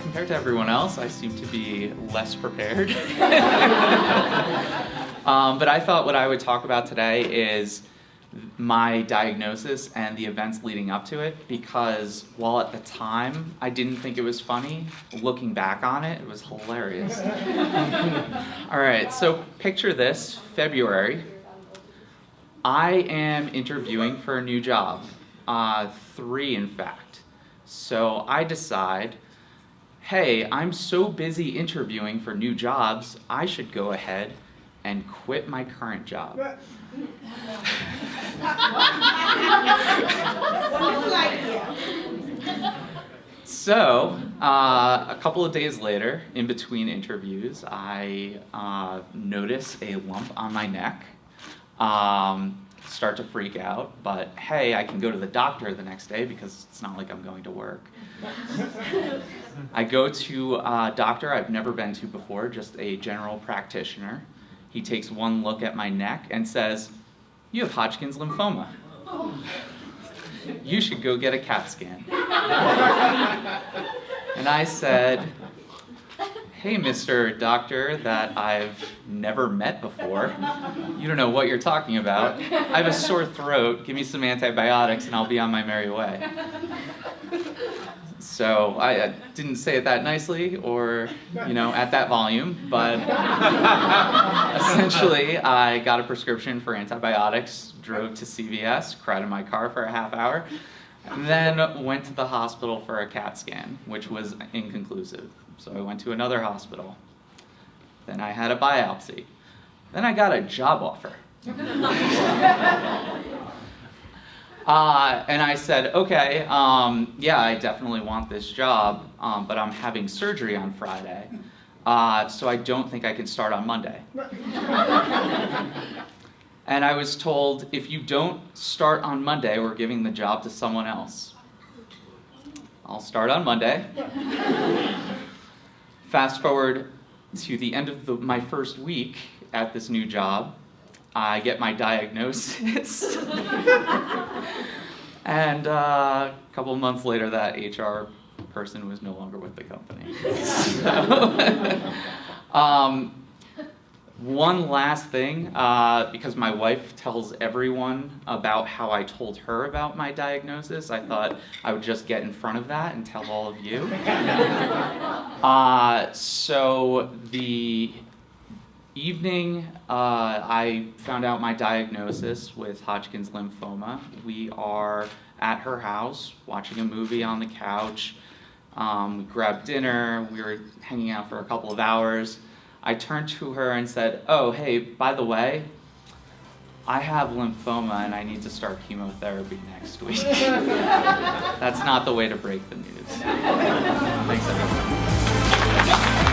Compared to everyone else, I seem to be less prepared. But I thought what I would talk about today is my diagnosis and the events leading up to it, because while at the time I didn't think it was funny, looking back on it, it was hilarious. All right, so picture this, February. I am interviewing for a new job, 3 in fact. So I decide, hey, I'm so busy interviewing for new jobs, I should go ahead and quit my current job. So, a couple of days later, in between interviews, I notice a lump on my neck, start to freak out, but hey, I can go to the doctor the next day because it's not like I'm going to work. I go to a doctor I've never been to before, just a general practitioner. He takes one look at my neck and says, "You have Hodgkin's lymphoma. You should go get a CAT scan." And I said, "Hey, Mr. Doctor that I've never met before, you don't know what you're talking about. I have a sore throat, give me some antibiotics and I'll be on my merry way." So I didn't say it that nicely or, at that volume, but essentially I got a prescription for antibiotics, drove to CVS, cried in my car for a half hour, and then went to the hospital for a CAT scan, which was inconclusive. So I went to another hospital. Then I had a biopsy. Then I got a job offer. And I said, okay, yeah, I definitely want this job, but I'm having surgery on Friday, so I don't think I can start on Monday. And I was told, if you don't start on Monday, we're giving the job to someone else. I'll start on Monday. Fast forward to the end of my first week at this new job. I get my diagnosis, and a couple of months later, that HR person was no longer with the company. So, one last thing, because my wife tells everyone about how I told her about my diagnosis, I thought I would just get in front of that and tell all of you. So the evening I found out my diagnosis with Hodgkin's lymphoma, we are at her house watching a movie on the couch. We grabbed dinner, we were hanging out for a couple of hours. I turned to her and said, "Oh, hey, by the way, I have lymphoma and I need to start chemotherapy next week." That's not the way to break the news. Thanks, everyone.